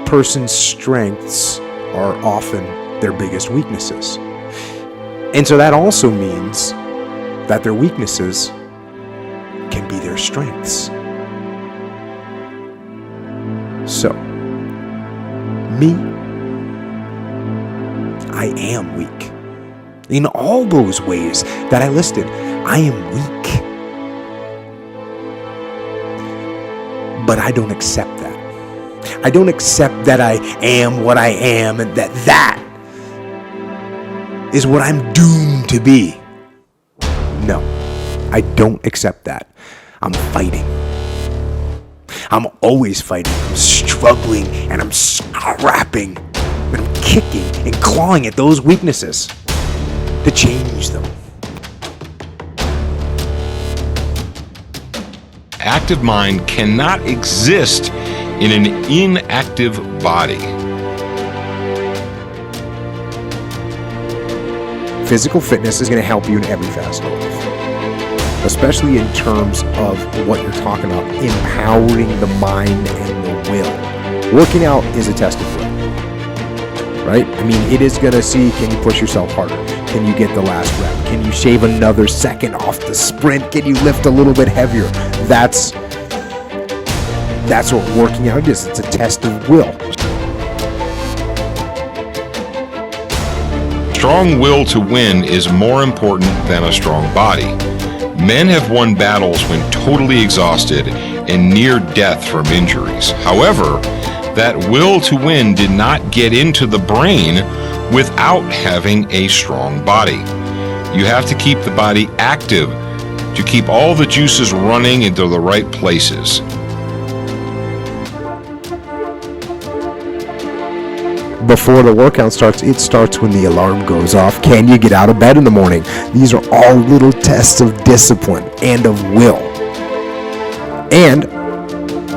person's strengths are often their biggest weaknesses. And so that also means that their weaknesses can be their strengths. So, me, I am weak. In all those ways that I listed, I am weak. But I don't accept that. I don't accept that I am what I am and that is what I'm doomed to be. No, I don't accept that. I'm fighting. I'm always fighting. I'm struggling and I'm scrapping. And I'm kicking and clawing at those weaknesses to change them. Active mind cannot exist in an inactive body. Physical fitness is going to help you in every facet of life, especially in terms of what you're talking about, empowering the mind and the will. Working out is a test of will, right? I mean, it is going to see, can you push yourself harder? Can you get the last rep? Can you shave another second off the sprint? Can you lift a little bit heavier? That's what working out is. It's a test of will. Strong will to win is more important than a strong body. Men have won battles when totally exhausted and near death from injuries. However, that will to win did not get into the brain without having a strong body. You have to keep the body active to keep all the juices running into the right places. Before the workout starts, it starts when the alarm goes off. Can you get out of bed in the morning? These are all little tests of discipline and of will. And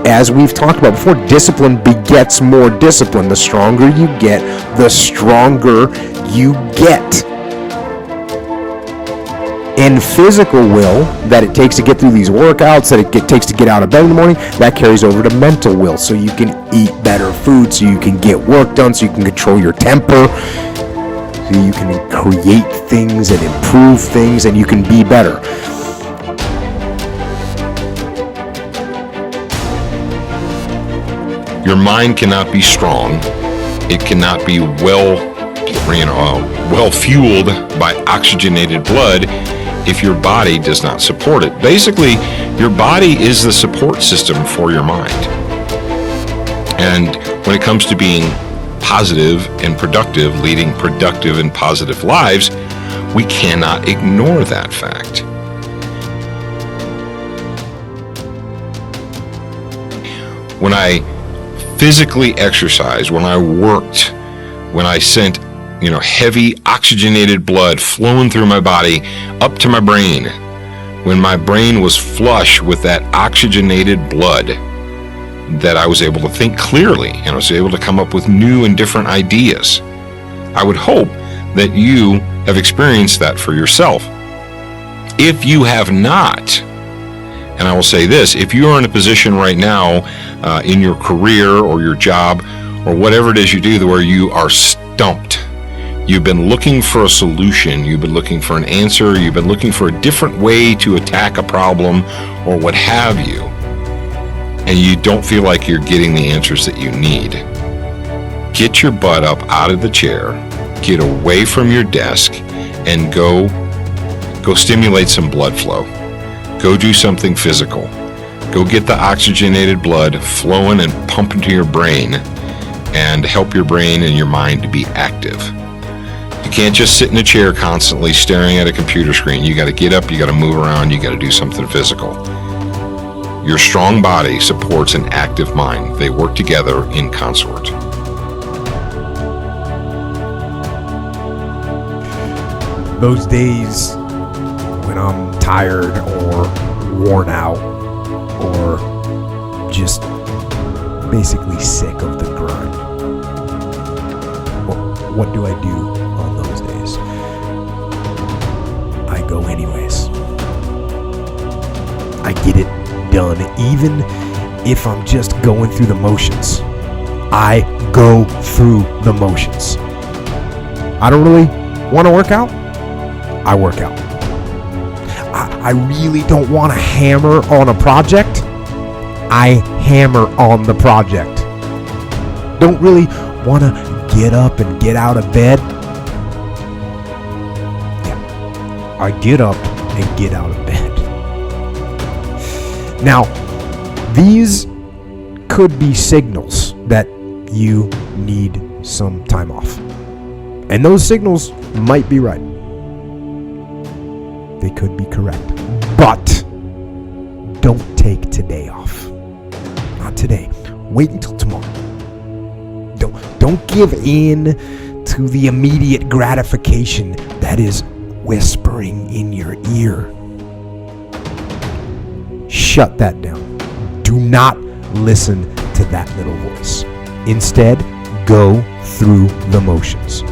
as we've talked about before, discipline begets more discipline. The stronger you get, the stronger you get. And physical will that it takes to get through these workouts, that it takes to get out of bed in the morning, that carries over to mental will. So you can eat better food, so you can get work done, so you can control your temper, so you can create things and improve things, and you can be better. Your mind cannot be strong. It cannot be well fueled by oxygenated blood if your body does not support it. Basically, your body is the support system for your mind. And when it comes to being positive and productive, leading productive and positive lives, we cannot ignore that fact. When I physically exercised, when I worked, when I sent heavy oxygenated blood flowing through my body up to my brain, when my brain was flush with that oxygenated blood, that I was able to think clearly and I was able to come up with new and different ideas. I would hope that you have experienced that for yourself. If you have not, and I will say this, if you are in a position right now in your career or your job or whatever it is you do where you are stumped, you've been looking for a solution, you've been looking for an answer, you've been looking for a different way to attack a problem or what have you, and you don't feel like you're getting the answers that you need, get your butt up out of the chair, get away from your desk, and go stimulate some blood flow. Go do something physical. Go get the oxygenated blood flowing and pumping to your brain and help your brain and your mind to be active. You can't just sit in a chair constantly staring at a computer screen. You got to get up, you got to move around, you got to do something physical. Your strong body supports an active mind. They work together in consort. Those days when I'm tired or worn out or just basically sick of the grind, what do I do on those days? I go anyways. I get it done, even if I'm just going through the motions. I go through the motions. I don't really want to work out. I work out. I really don't want to hammer on a project. I hammer on the project. Don't really want to get up and get out of bed. Yeah, I get up and get out of bed. Now, these could be signals that you need some time off. And those signals might be right. They could be correct. But don't take today off. Not today. Wait until tomorrow. Don't give in to the immediate gratification that is whispering in your ear. Shut that down. Do not listen to that little voice. Instead, go through the motions.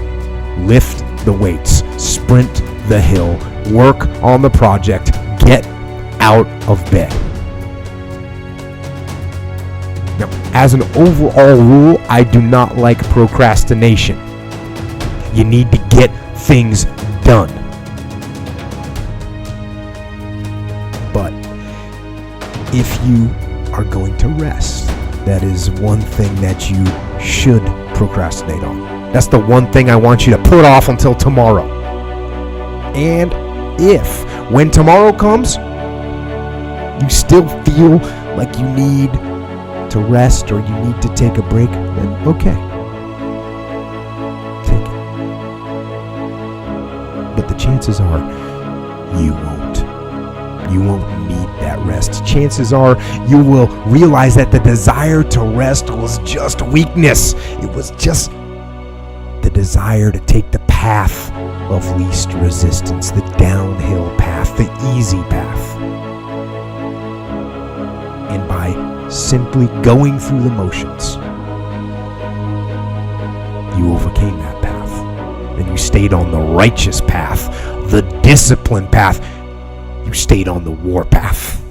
Lift the weights, sprint the hill, work on the project, get out of bed. Now, as an overall rule, I do not like procrastination. You need to get things done. But if you are going to rest, that is one thing that you should procrastinate on. That's the one thing I want you to put off until tomorrow. And if, when tomorrow comes, you still feel like you need to rest or you need to take a break, then okay. Take it. But the chances are you won't. You won't need that rest. Chances are you will realize that the desire to rest was just weakness. It was just the desire to take the path of least resistance, the downhill path, the easy path. And by simply going through the motions, you overcame that path. And you stayed on the righteous path, the disciplined path. You stayed on the war path.